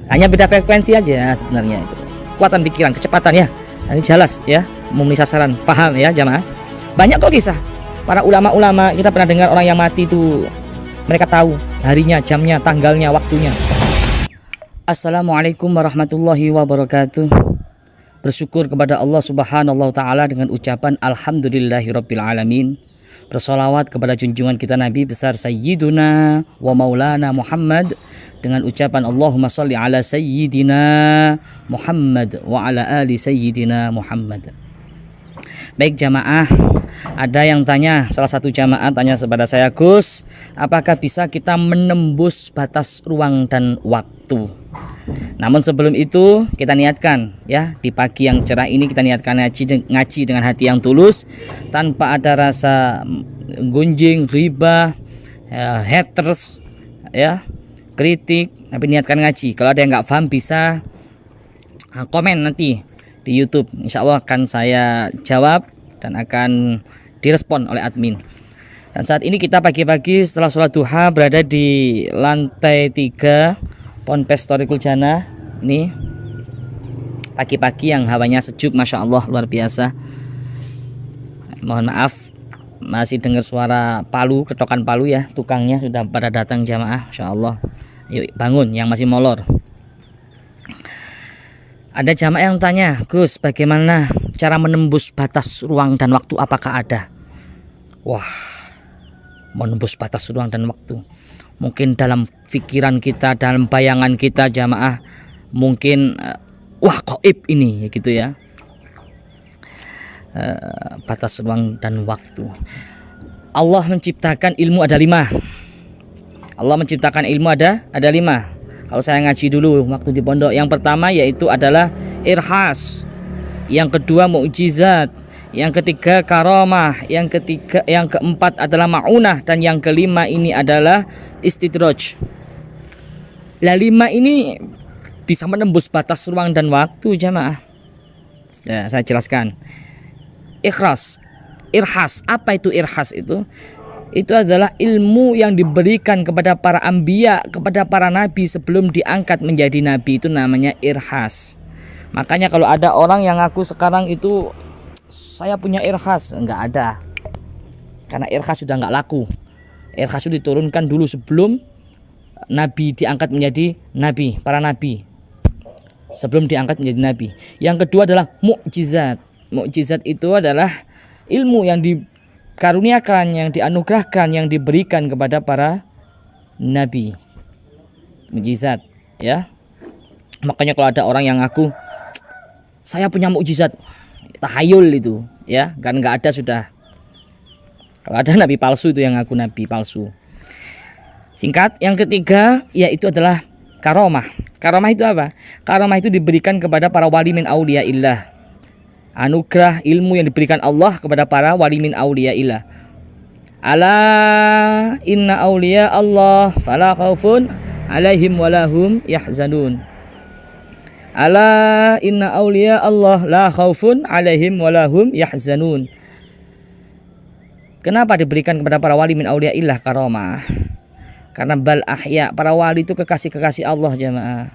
Hanya beda frekuensi aja sebenarnya itu. Kekuatan pikiran, kecepatan ya. Ini jelas ya, memenuhi sasaran, paham ya jamaah. Banyak kok kisah para ulama-ulama, kita pernah dengar orang yang mati itu mereka tahu harinya, jamnya, tanggalnya, waktunya. Assalamualaikum warahmatullahi wabarakatuh. Bersyukur kepada Allah Subhanahu wa taala dengan ucapan alhamdulillahirabbil alamin. Bersolawat kepada junjungan kita Nabi besar Sayyiduna wa Maulana Muhammad dengan ucapan Allahumma sholli ala Sayyidina Muhammad wa ala ali Sayyidina Muhammad. Baik jamaah, ada yang tanya, salah satu jamaah tanya kepada saya, Gus, apakah bisa kita menembus batas ruang dan waktu? Namun sebelum itu kita niatkan ya, di pagi yang cerah ini kita niatkan ngaji dengan hati yang tulus, tanpa ada rasa gunjing, ghibah, haters ya, kritik, tapi niatkan ngaji. Kalau ada yang nggak paham bisa komen nanti di YouTube, insya Allah akan saya jawab dan akan direspon oleh admin. Dan saat ini kita pagi-pagi setelah sholat duha berada di lantai 3 Ponpes Thoriqul Jannah. Ini pagi-pagi yang hawanya sejuk, masya Allah, luar biasa. Mohon maaf masih dengar suara palu, ketokan palu ya, tukangnya sudah pada datang jamaah, masya Allah. Yuk bangun yang masih molor. Ada jamaah yang tanya, Gus, bagaimana cara menembus batas ruang dan waktu, apakah ada? Wah, menembus batas ruang dan waktu, mungkin dalam pikiran kita, dalam bayangan kita jamaah, mungkin wah gaib ini gitu ya. Batas ruang dan waktu. Allah menciptakan ilmu ada 5. Allah menciptakan ilmu ada 5. Kalau saya ngaji dulu waktu di pondok, yang pertama yaitu adalah irhas, yang kedua mukjizat, yang ketiga karamah, yang keempat adalah maunah, dan yang kelima ini adalah istidraj. Lah 5 ini bisa menembus batas ruang dan waktu jamaah. Saya jelaskan. Irhas, apa itu irhas itu? Itu adalah ilmu yang diberikan kepada para anbiya, kepada para nabi sebelum diangkat menjadi nabi, itu namanya irhas. Makanya kalau ada orang yang ngaku sekarang itu saya punya irhas, enggak ada. Karena irhas sudah enggak laku. Irhas itu diturunkan dulu sebelum nabi diangkat menjadi nabi, para nabi. Sebelum diangkat menjadi nabi. Yang kedua adalah mukjizat. Mukjizat itu adalah ilmu yang dikaruniakan, yang dianugerahkan, yang diberikan kepada para nabi. Mukjizat ya. Makanya kalau ada orang yang ngaku saya punya mukjizat, tahayul itu ya, kan nggak ada sudah. Kalau ada nabi palsu itu yang ngaku nabi palsu. Singkat, yang ketiga yaitu adalah karomah. Karomah itu apa? Karomah itu diberikan kepada para wali min auliyaillah. Anugerah ilmu yang diberikan Allah kepada para wali min auliyaillah. Ala inna auliya Allah fala khaufun alaihim walahum yahzanun. Ala inna auliya Allah la khaufun alaihim walahum yahzanun. Kenapa diberikan kepada para wali min auliyaillah karomah? Karena bal ahya, para wali itu kekasih-kekasih Allah jamaah.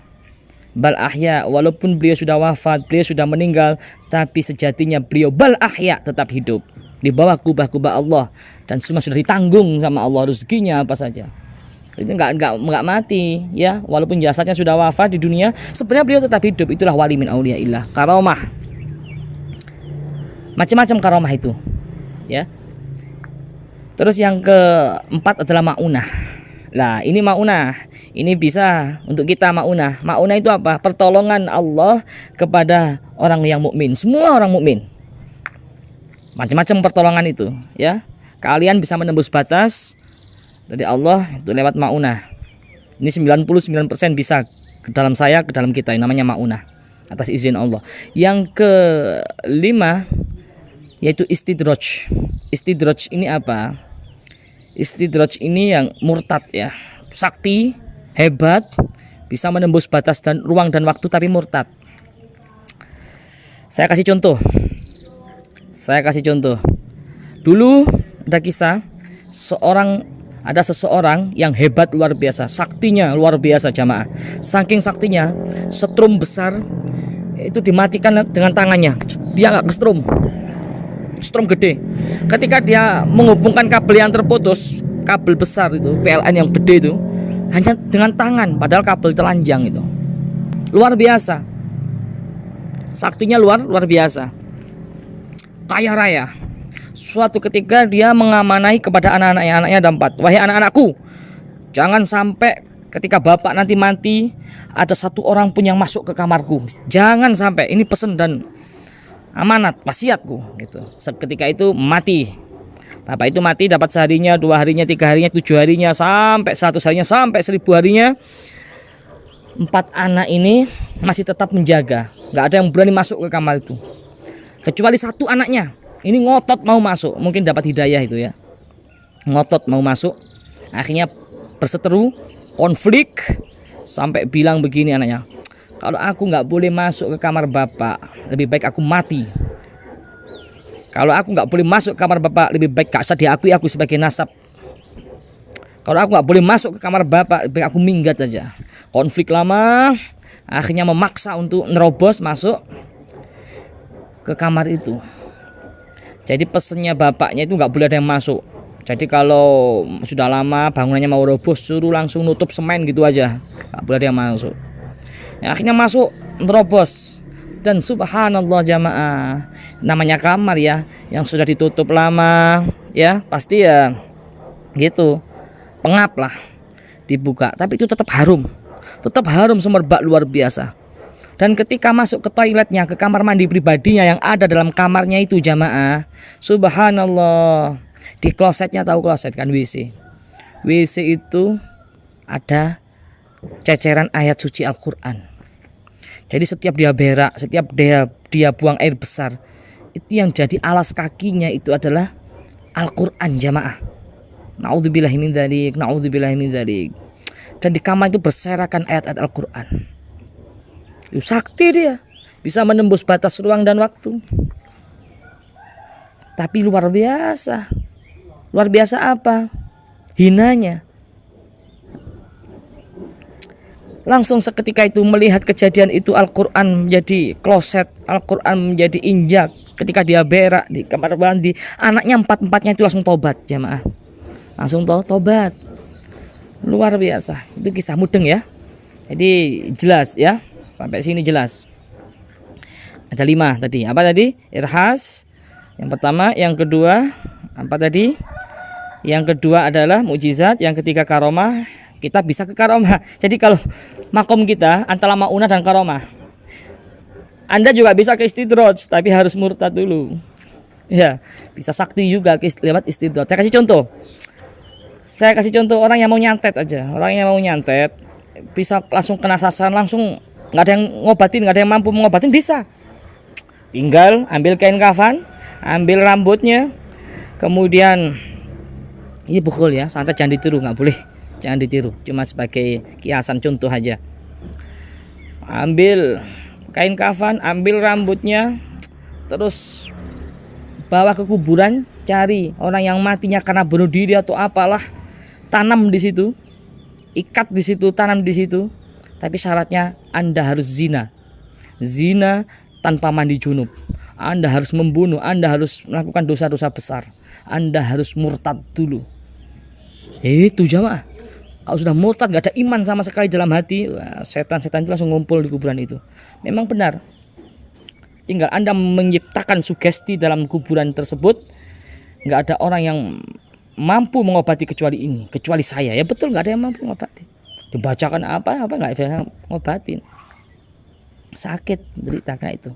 Bal ahya, walaupun beliau sudah wafat, beliau sudah meninggal, tapi sejatinya beliau bal ahya, tetap hidup di bawah kubah-kubah Allah, dan semua sudah ditanggung sama Allah, rezekinya apa saja. Itu enggak mati ya, walaupun jasadnya sudah wafat di dunia, sebenarnya beliau tetap hidup. Itulah wali min auliyaillah. Karomah, macam-macam karomah itu ya. Terus yang keempat adalah maunah. Lah ini maunah, ini bisa untuk kita maunah. Maunah itu apa? Pertolongan Allah kepada orang yang mukmin. Semua orang mukmin. Macam-macam pertolongan itu ya. Kalian bisa menembus batas dari Allah itu lewat maunah. Ini 99% bisa ke dalam saya, ke dalam kita. Ini namanya maunah atas izin Allah. Yang kelima yaitu istidraj. Istidraj ini apa? Istidraj ini yang murtad ya, sakti, hebat, bisa menembus batas dan ruang dan waktu tapi murtad. Saya kasih contoh. Dulu ada kisah seorang ada seseorang yang hebat luar biasa, saktinya luar biasa jamaah. Saking saktinya, setrum besar itu dimatikan dengan tangannya. Dia nggak kesetrum, setrum gede. Ketika dia menghubungkan kabel yang terputus, kabel besar itu, PLN yang gede itu, hanya dengan tangan, padahal kabel telanjang itu. Luar biasa. Saktinya luar biasa. Kaya raya. Suatu ketika dia mengamanai kepada anaknya ada 4. Wahai anak-anakku, jangan sampai ketika bapak nanti mati ada satu orang pun yang masuk ke kamarku. Jangan sampai, ini pesan dan amanat wasiatku gitu. Seketika itu mati. Bapak itu mati, dapat seharinya, 2 harinya, 3 harinya, 7 harinya, sampai 100 harinya, sampai 1000 harinya. 4 anak ini masih tetap menjaga. Gak ada yang berani masuk ke kamar itu, kecuali 1 anaknya. Ini ngotot mau masuk, mungkin dapat hidayah itu ya. Ngotot mau masuk, akhirnya berseteru, konflik, sampai bilang begini anaknya, kalau aku nggak boleh masuk ke kamar bapak, lebih baik aku mati. Kalau aku nggak boleh masuk ke kamar bapak, lebih baik gak usah diakui aku sebagai nasab. Kalau aku nggak boleh masuk ke kamar bapak, lebih baik aku minggat saja. Konflik lama, akhirnya memaksa untuk nerobos masuk ke kamar itu. Jadi pesennya bapaknya itu nggak boleh ada yang masuk. Jadi kalau sudah lama bangunannya mau roboh, suruh langsung nutup semen gitu aja, nggak boleh ada yang masuk. Ya, akhirnya masuk, nerobos, dan subhanallah jamaah, namanya kamar ya, yang sudah ditutup lama, ya pasti ya gitu, pengap lah, dibuka, tapi itu tetap harum semerbak luar biasa. Dan ketika masuk ke toiletnya, ke kamar mandi pribadinya yang ada dalam kamarnya itu jamaah, subhanallah, di klosetnya, tahu kloset kan, WC itu ada ceceran ayat suci Al-Quran. Jadi setiap dia berak, setiap dia buang air besar, itu yang jadi alas kakinya itu adalah Al-Quran jamaah. Na'udzubillahi min dzalik, na'udzubillahi min dzalik. Dan di kamar itu berserakan ayat-ayat Al-Quran. Itu sakti dia, bisa menembus batas ruang dan waktu. Tapi luar biasa. Luar biasa apa? Hinanya. Langsung seketika itu melihat kejadian itu, Al-Quran menjadi kloset, Al-Quran menjadi injak. Ketika dia berak di kamar mandi, anaknya 4-4-nya itu langsung tobat jamaah. Langsung tobat. Luar biasa. Itu kisah mudeng ya. Jadi jelas ya. Sampai sini jelas. Ada 5 tadi. Apa tadi? Irhas. Yang pertama, yang kedua apa tadi? Yang kedua adalah mukjizat, yang ketiga karomah. Kita bisa ke karomah. Jadi kalau makom kita antara maunah dan karomah, Anda juga bisa ke istidraj, tapi harus murtad dulu. Ya, bisa sakti juga lewat istidraj. Saya kasih contoh orang yang mau nyantet aja. Orang yang mau nyantet bisa langsung kena sasaran, langsung nggak ada yang ngobatin, nggak ada yang mampu mengobatin, bisa. Tinggal ambil kain kafan, ambil rambutnya, kemudian ini pukul ya, santai, jangan ditiru, nggak boleh, jangan ditiru, cuma sebagai kiasan contoh aja. Ambil kain kafan, ambil rambutnya, terus bawa ke kuburan, cari orang yang matinya karena bunuh diri atau apalah, tanam di situ, ikat di situ, tanam di situ. Tapi syaratnya Anda harus zina tanpa mandi junub. Anda harus membunuh, Anda harus melakukan dosa-dosa besar, Anda harus murtad dulu. Itu jamaah. Kalau sudah murtad, gak ada iman sama sekali dalam hati, setan-setan itu langsung ngumpul di kuburan itu. Memang benar. Tinggal Anda menciptakan sugesti dalam kuburan tersebut. Gak ada orang yang mampu mengobati kecuali ini, kecuali saya. Ya betul, gak ada yang mampu mengobati. Dibacakan apa nggak bisa ngobatin. Sakit, derita karena itu.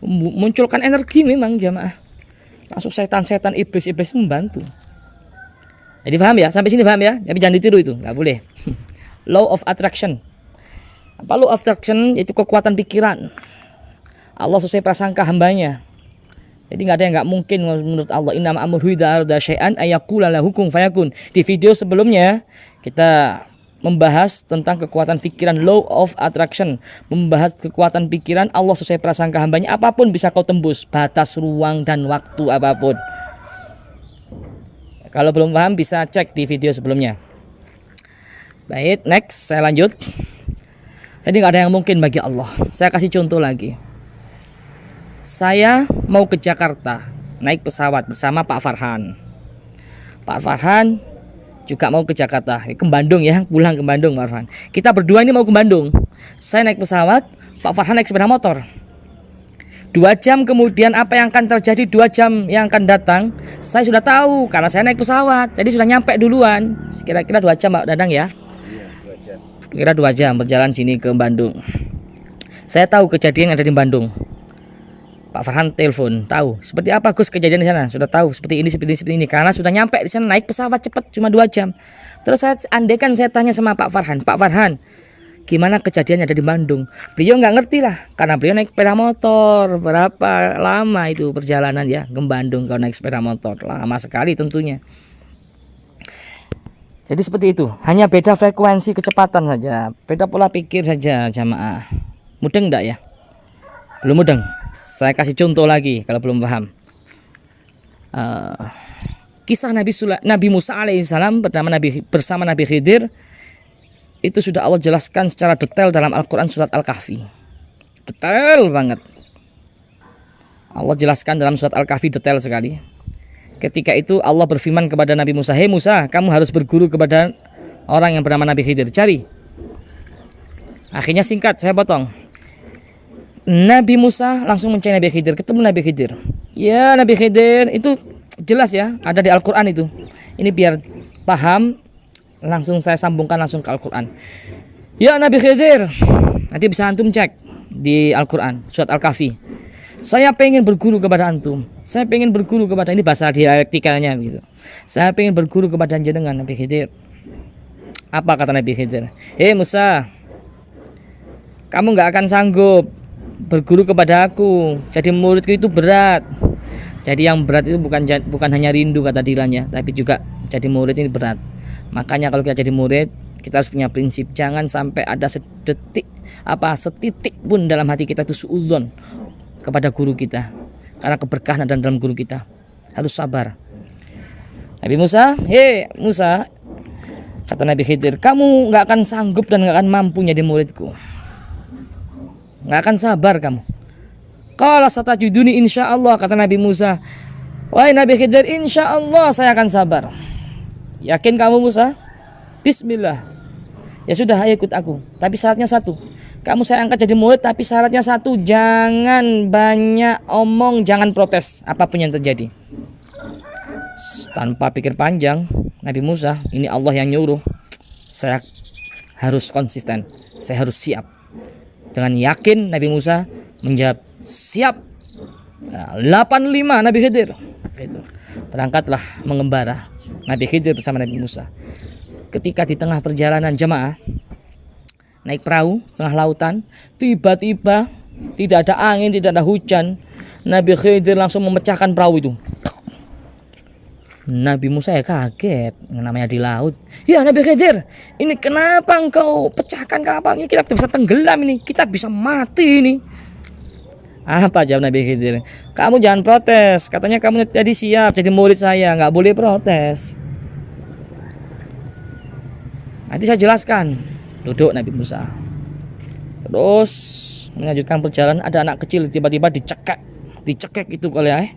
Munculkan energi memang jamaah. Langsung setan-setan, iblis-iblis membantu. Jadi paham ya? Sampai sini paham ya? Tapi jangan ditiru itu, nggak boleh. Law of attraction. Apa law of attraction? Itu kekuatan pikiran. Allah sesuai prasangka hambanya. Jadi nggak ada yang nggak mungkin menurut Allah. Innama amruhu idza arada syai'an ayyaqula lahu kun fayakun. Di video sebelumnya kita membahas tentang kekuatan pikiran, law of attraction, membahas kekuatan pikiran Allah sesuai prasangka hambanya. Apapun bisa kau tembus, batas ruang dan waktu apapun. Kalau belum paham bisa cek di video sebelumnya. Baik, next saya lanjut. Jadi nggak ada yang mungkin bagi Allah. Saya kasih contoh lagi. Saya mau ke Jakarta naik pesawat bersama Pak Farhan. Pak Farhan juga mau ke Jakarta, ke Bandung ya, pulang ke Bandung Pak Farhan. Kita berdua ini mau ke Bandung. Saya naik pesawat, Pak Farhan naik sepeda motor. 2 jam kemudian apa yang akan terjadi 2 jam yang akan datang, saya sudah tahu karena saya naik pesawat. Jadi sudah nyampe duluan. Kira-kira 2 jam Pak Dadang ya. Kira 2 jam berjalan sini ke Bandung. Saya tahu kejadian yang ada di Bandung. Pak Farhan telepon, tahu seperti apa Gus kejadian di sana, sudah tahu seperti ini karena sudah nyampe di sana, naik pesawat cepat cuma 2 jam. Terus saya andaikan saya tanya sama Pak Farhan, gimana kejadiannya ada di Bandung? Beliau nggak ngerti lah karena beliau naik sepeda motor. Berapa lama itu perjalanan ya ke Bandung kalau naik sepeda motor? Lama sekali tentunya. Jadi seperti itu, hanya beda frekuensi kecepatan saja, beda pola pikir saja jamaah. Mudeng enggak ya? Belum mudeng. Saya kasih contoh lagi kalau belum paham. Kisah Nabi Musa alaihissalam bersama Nabi Khidir itu sudah Allah jelaskan secara detail dalam Al-Quran surat Al-Kahfi. Detail banget. Allah jelaskan dalam surat Al-Kahfi detail sekali. Ketika itu Allah berfirman kepada Nabi Musa, "Hei Musa, kamu harus berguru kepada orang yang bernama Nabi Khidir, cari." Akhirnya singkat, saya potong. Nabi Musa langsung mencari Nabi Khidir, ketemu Nabi Khidir. Ya Nabi Khidir, itu jelas ya, ada di Al-Quran itu. Ini biar paham, langsung saya sambungkan langsung ke Al-Quran. Ya Nabi Khidir, nanti bisa antum cek di Al-Quran, surat Al-Kahfi. Saya pengen berguru kepada antum. Saya pengen berguru kepada, ini bahasa dialektikanya gitu. Saya pengen berguru kepada jenengan Nabi Khidir. Apa kata Nabi Khidir? Hei Musa, kamu gak akan sanggup berguru kepada aku. Jadi muridku itu berat. Jadi yang berat itu bukan hanya rindu kata Dilanya, tapi juga jadi murid ini berat. Makanya kalau kita jadi murid, kita harus punya prinsip, jangan sampai ada setitik pun dalam hati kita itu suudzon kepada guru kita. Karena keberkahan ada dalam guru kita. Harus sabar. Nabi Musa, hei Musa, kata Nabi Khidir, kamu gak akan sanggup dan gak akan mampu jadi muridku. Gak akan sabar kamu. Qala satajuduni insyaallah, kata Nabi Musa. Wahai Nabi Khidir, insyaallah saya akan sabar. Yakin kamu Musa? Bismillah. Ya sudah, ayo ikut aku. Tapi syaratnya satu. Kamu saya angkat jadi murid, tapi syaratnya satu, jangan banyak omong, jangan protes apapun yang terjadi. Tanpa pikir panjang, Nabi Musa, ini Allah yang nyuruh. Saya harus konsisten. Saya harus siap. Dengan yakin Nabi Musa menjawab siap. 85 Nabi Khidir. Itu. Berangkatlah mengembara Nabi Khidir bersama Nabi Musa. Ketika di tengah perjalanan jemaah naik perahu tengah lautan, tiba-tiba tidak ada angin, tidak ada hujan. Nabi Khidir langsung memecahkan perahu itu. Nabi Musa ya kaget, namanya di laut. Ya Nabi Khidir, ini kenapa engkau pecahkan kapalnya? Kita bisa tenggelam ini, kita bisa mati ini. Apa jawab Nabi Khidir? Kamu jangan protes, katanya kamu jadi siap jadi murid saya, nggak boleh protes. Nanti saya jelaskan. Duduk Nabi Musa. Terus melanjutkan perjalanan, ada anak kecil tiba-tiba dicekek itu oleh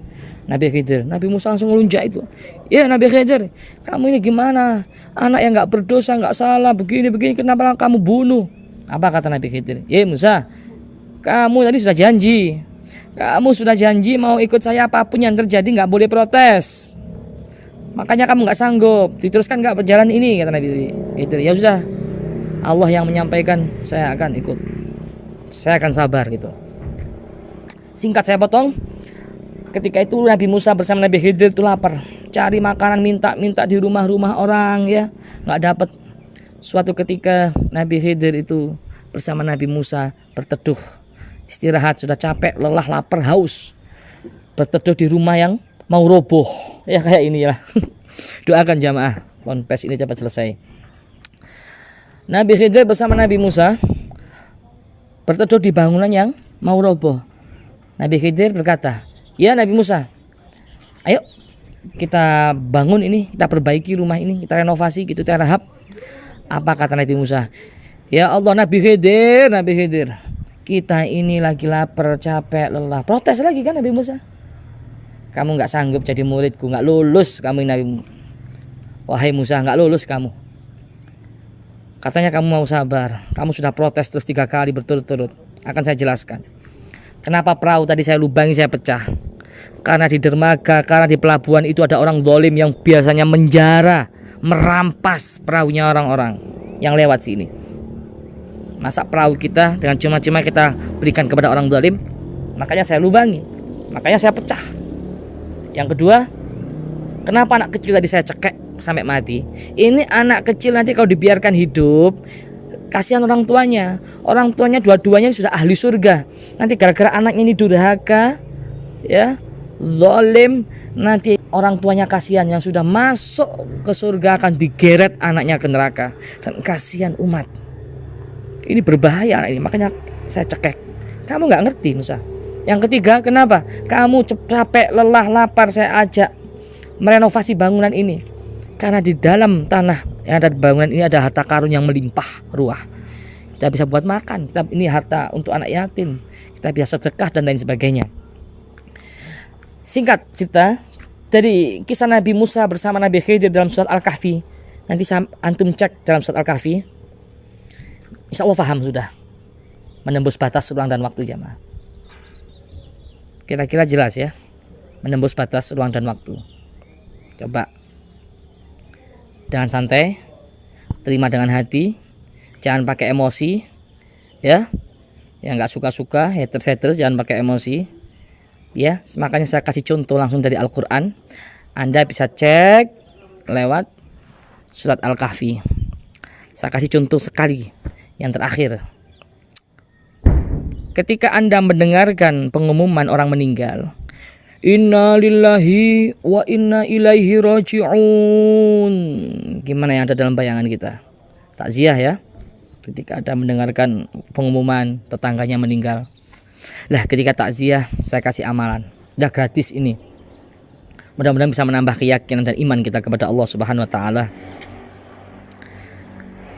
Nabi Khidir. Nabi Musa langsung melunjak itu. Ya Nabi Khidir, kamu ini gimana? Anak yang nggak berdosa, nggak salah, begini kenapa kamu bunuh? Apa kata Nabi Khidir? Ya Musa, kamu tadi sudah janji. Kamu sudah janji mau ikut saya apapun yang terjadi, nggak boleh protes. Makanya kamu nggak sanggup. Diteruskan nggak berjalan ini, kata Nabi Khidir. Ya sudah, Allah yang menyampaikan, saya akan ikut. Saya akan sabar gitu. Singkat saya potong. Ketika itu Nabi Musa bersama Nabi Khidir itu lapar, cari makanan, minta di rumah-rumah orang ya, nggak dapat. Suatu ketika Nabi Khidir itu bersama Nabi Musa berteduh, istirahat, sudah capek, lelah, lapar, haus, berteduh di rumah yang mau roboh ya kayak ini ya. Doakan jamaah ponpes ini cepat selesai. Nabi Khidir bersama Nabi Musa berteduh di bangunan yang mau roboh. Nabi Khidir berkata, ya Nabi Musa, ayo kita bangun ini, kita perbaiki rumah ini, kita renovasi gitu terahap. Apa kata Nabi Musa? Ya Allah, Nabi Khidir, kita ini lagi lapar, capek, lelah. Protes lagi kan Nabi Musa. Kamu nggak sanggup jadi muridku, nggak lulus kamu Nabi. Wahai Musa, nggak lulus kamu. Katanya kamu mau sabar. Kamu sudah protes terus 3 kali berturut-turut. Akan saya jelaskan. Kenapa perahu tadi saya lubangi, saya pecah. Karena di dermaga, karena di pelabuhan itu ada orang zalim yang biasanya menjara, merampas perahunya orang-orang yang lewat sini. Masa perahu kita dengan cuma-cuma kita berikan kepada orang zalim? Makanya saya lubangi, makanya saya pecah. Yang kedua, kenapa anak kecil tadi saya cekek sampai mati? Ini anak kecil nanti kalau dibiarkan hidup, kasihan orang tuanya. Orang tuanya dua-duanya sudah ahli surga. Nanti gara-gara anaknya ini durhaka, ya, zalim, nanti orang tuanya kasihan yang sudah masuk ke surga akan digeret anaknya ke neraka. Dan kasihan umat. Ini berbahaya ini, makanya saya cekek. Kamu nggak ngerti Musa. Yang ketiga, kenapa? Kamu capek, lelah, lapar, saya ajak merenovasi bangunan ini. Karena di dalam tanah yang ada di bangunan ini ada harta karun yang melimpah ruah. Kita bisa buat makan, ini harta untuk anak yatim. Kita bisa sedekah dan lain sebagainya. Singkat cerita, dari kisah Nabi Musa bersama Nabi Khidir dalam surat Al-Kahfi. Nanti antum cek dalam surat Al-Kahfi. Insya Allah paham sudah. Menembus batas ruang dan waktu jamaah. Kira-kira jelas ya. Menembus batas ruang dan waktu. Coba. Dengan santai. Terima dengan hati. Jangan pakai emosi. Ya. Yang gak suka-suka, haters jangan pakai emosi. Ya, makanya saya kasih contoh langsung dari Al-Quran. Anda bisa cek lewat surat Al-Kahfi. Saya kasih contoh sekali. Yang terakhir, ketika Anda mendengarkan pengumuman orang meninggal, inna lillahi wa inna ilaihi raji'un, gimana yang ada dalam bayangan kita? Takziah ya. Ketika Anda mendengarkan pengumuman tetangganya meninggal, lah ketika takziah saya kasih amalan, udah gratis ini. Mudah-mudahan bisa menambah keyakinan dan iman kita kepada Allah Subhanahu wa taala.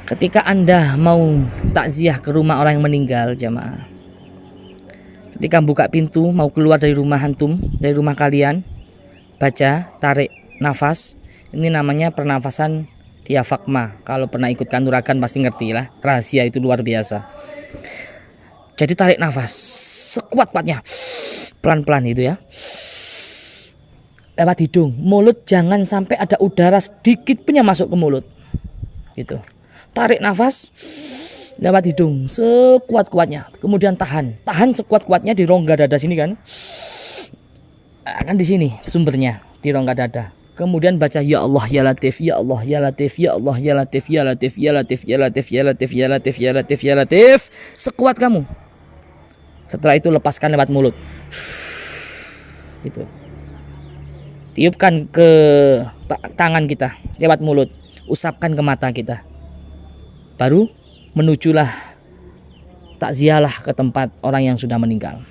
Ketika Anda mau takziah ke rumah orang yang meninggal jamaah, ketika buka pintu mau keluar dari rumah antum, dari rumah kalian, baca tarik nafas. Ini namanya pernafasan diafragma. Kalau pernah ikut kanuragan pasti ngerti lah, rahasia itu luar biasa. Jadi tarik nafas sekuat-kuatnya, pelan-pelan itu ya, lewat hidung. Mulut jangan sampai ada udara sedikit pun yang masuk ke mulut gitu. Tarik nafas lewat hidung sekuat-kuatnya, kemudian tahan sekuat-kuatnya di rongga dada sini kan, akan di sini sumbernya di rongga dada. Kemudian baca ya Allah ya Latif, ya Allah ya Latif, ya Allah ya Latif, ya Latif, ya Latif, ya Latif, ya Latif, ya Latif, ya Latif, ya Latif, sekuat kamu. Setelah itu lepaskan lewat mulut. Itu. Tiupkan ke tangan kita lewat mulut, usapkan ke mata kita. Baru menujulah takziahlah ke tempat orang yang sudah meninggal.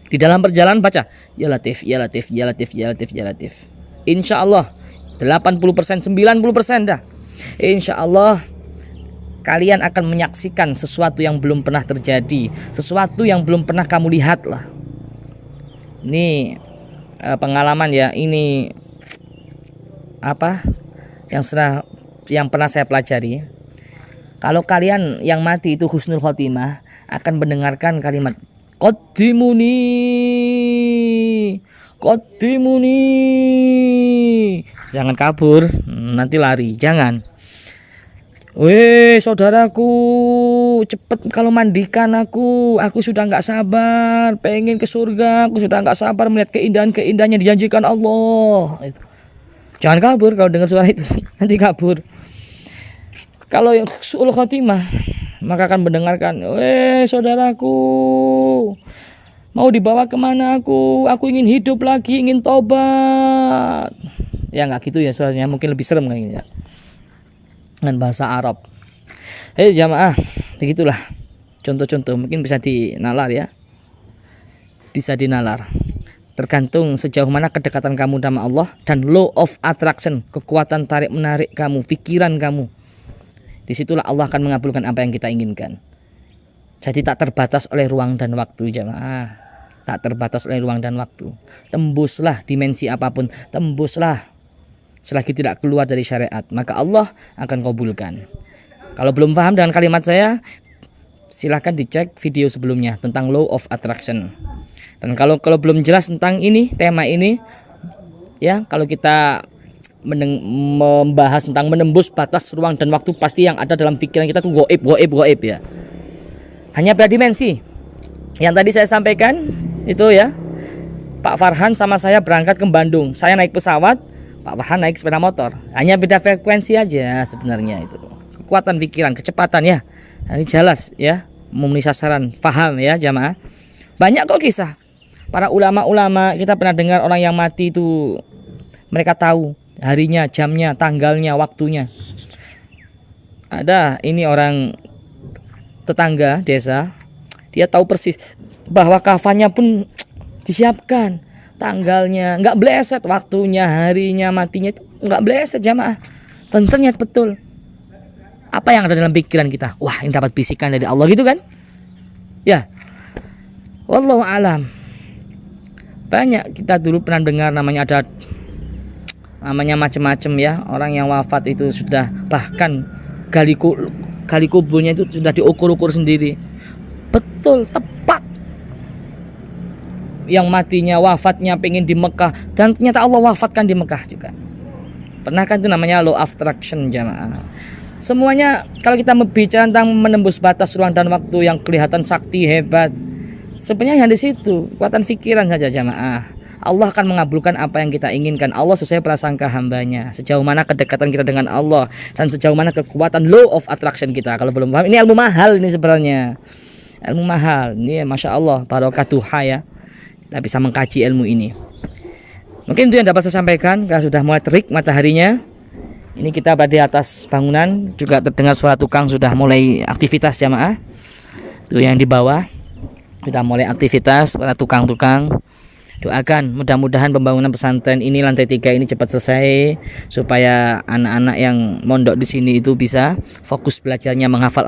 Di dalam perjalanan baca ya Latif, ya Latif, ya Latif, ya Latif, ya Latif. Insya Allah 80%, 90% dah. Insya Allah kalian akan menyaksikan sesuatu yang belum pernah terjadi, sesuatu yang belum pernah kamu lihat lah. Ini pengalaman ya, ini apa yang pernah saya pelajari. Kalau kalian yang mati itu husnul khotimah akan mendengarkan kalimat qaddimuni, qaddimuni. Jangan kabur, nanti lari, jangan. Weh saudaraku, cepet kalau mandikan aku sudah nggak sabar, pengen ke surga, aku sudah nggak sabar melihat keindahan-keindahan yang dijanjikan Allah. Itu. Jangan kabur kalau dengar suara itu, nanti kabur. Kalau yang su'ul khotimah maka akan mendengarkan, weh saudaraku, mau dibawa kemana aku ingin hidup lagi, ingin tobat. Ya nggak gitu ya suaranya, mungkin lebih serem kayaknya ya, dengan bahasa Arab. Hei jamaah, begitulah contoh-contoh, mungkin bisa dinalar ya, bisa dinalar. tergantung sejauh mana kedekatan kamu sama Allah dan law of attraction, kekuatan tarik menarik kamu, pikiran kamu. Disitulah Allah akan mengabulkan apa yang kita inginkan. Jadi tak terbatas oleh ruang dan waktu jamaah. Tak terbatas oleh ruang dan waktu. Tembuslah dimensi apapun, tembuslah. Selagi tidak keluar dari syariat, maka Allah akan kabulkan. Kalau belum paham dengan kalimat saya, silahkan dicek video sebelumnya tentang law of attraction. Dan kalau belum jelas tentang ini, tema ini, ya kalau kita membahas tentang menembus batas ruang dan waktu, pasti yang ada dalam pikiran kita tuh goib ya. Hanya beda dimensi. Yang tadi saya sampaikan itu ya, Pak Farhan sama saya berangkat ke Bandung. Saya naik pesawat, Pak Farhan naik sepeda motor. Hanya beda frekuensi aja sebenarnya itu. Kekuatan pikiran, kecepatan ya. Ini jelas ya, memenuhi sasaran, paham ya jamaah. Banyak kok kisah. Para ulama-ulama, kita pernah dengar orang yang mati itu mereka tahu harinya, jamnya, tanggalnya, waktunya. Ada ini orang tetangga desa, dia tahu persis bahwa kafannya pun disiapkan, tanggalnya nggak bleset, waktunya, harinya, matinya itu nggak bleset jamaah. Tentunya betul. Apa yang ada dalam pikiran kita? Wah, ini dapat bisikan dari Allah gitu kan? Ya. Wallahu alam. Banyak kita dulu pernah dengar namanya macam-macam ya, orang yang wafat itu sudah bahkan gali kuburnya itu sudah diukur-ukur sendiri. Betul, tepat. Yang matinya, wafatnya pengen di Mekah, dan ternyata Allah wafatkan di Mekah juga. Pernah kan itu namanya law of attraction jamaah. Semuanya kalau kita berbicara tentang menembus batas ruang dan waktu yang kelihatan sakti hebat, sebenarnya yang di situ kekuatan pikiran saja jamaah. Allah akan mengabulkan apa yang kita inginkan. Allah sesuai prasangka hambanya. Sejauh mana kedekatan kita dengan Allah dan sejauh mana kekuatan law of attraction kita. Kalau belum paham, ini ilmu mahal ini sebenarnya. Ilmu mahal. Ini Masya Allah, barokatuha ya. Kita bisa mengkaji ilmu ini. Mungkin itu yang dapat saya sampaikan. Kalau sudah mulai terik mataharinya. Ini kita berada di atas bangunan. Juga terdengar suara tukang sudah mulai aktivitas jamaah. Itu yang di bawah. Sudah mulai aktivitas para tukang-tukang. Doakan mudah-mudahan pembangunan pesantren ini lantai 3 ini cepat selesai supaya anak-anak yang mondok di sini itu bisa fokus belajarnya, menghafal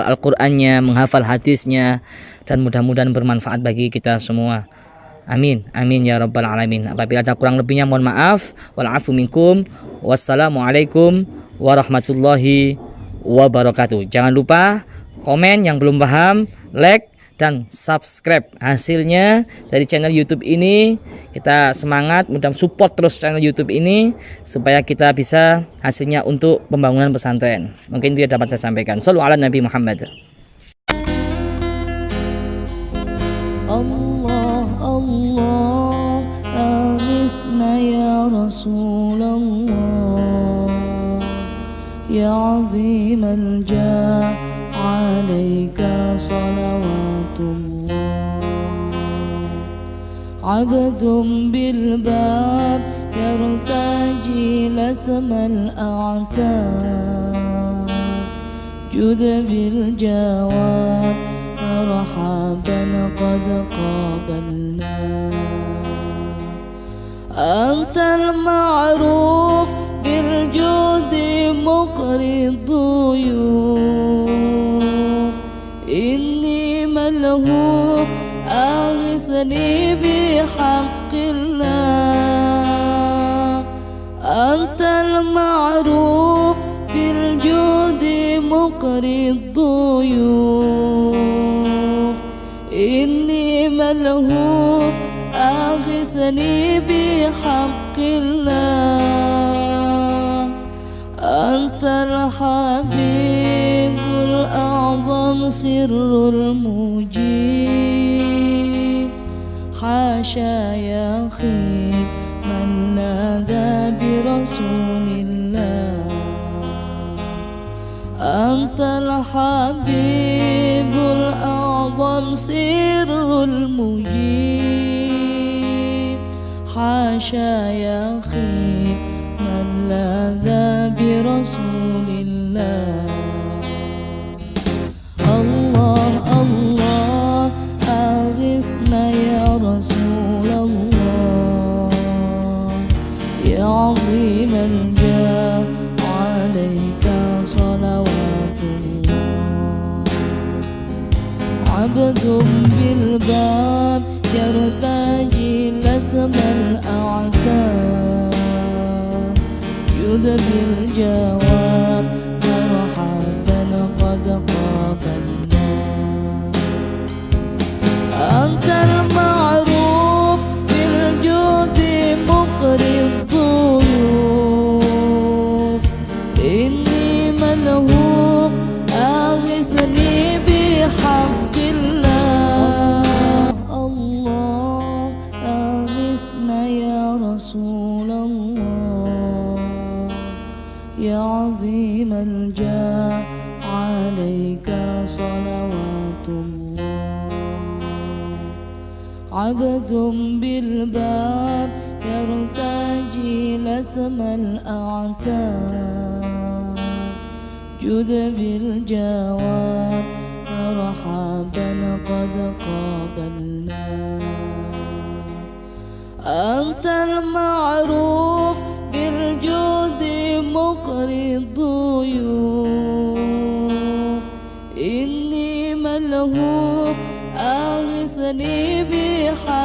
Al-Qur'annya, menghafal hadisnya, dan mudah-mudahan bermanfaat bagi kita semua. Amin, amin ya rabbal alamin. Apabila ada kurang lebihnya mohon maaf. Wal afu minkum. Wassalamualaikum warahmatullahi wabarakatuh. Jangan lupa komen yang belum paham, like dan subscribe. Hasilnya dari channel YouTube ini kita semangat, mudah support terus channel YouTube ini supaya kita bisa hasilnya untuk pembangunan pesantren. Mungkin itu yang dapat saya sampaikan. Shallu ala Nabi Muhammad. Allah Allah aghithna ya Rasulullah ya azimal jah alaika salawatullah abdun bil bab yartaji lasmal a'tab jud bil jawab marhaban qad qabalna antal ma'ruf bil judi muqrid duyuf inni malhuf aghisni bihaqqillah antal ma'ruf bil judi muqrid duyuf inni malhuf aghisni bihaqqillah antal habibul a'zam sirrul mujib hasya ya khib man ladha bi rasulillah antal habibul a'zam sirrul mujib hasya ya khib man ladha bi rasulillah Allah Allah aghithna ya Rasulullah عبد بالباب يرتجي لثم الأعتاب يدبي الجواب مرحبا قد قابلنا أنت المعروف بالجود مقري الضيوف إني ملهوف أغثني بحق الله الله أغثنا يا رسول الله يا عظيم الجاه عليك صلوات الله عبد بالباب يرتجي لثم الأعتاب جد بالجواب مرحبا قد قابلنا أنت المعروف بالجود مقري الضيوف إني ملهوف أغثني بحق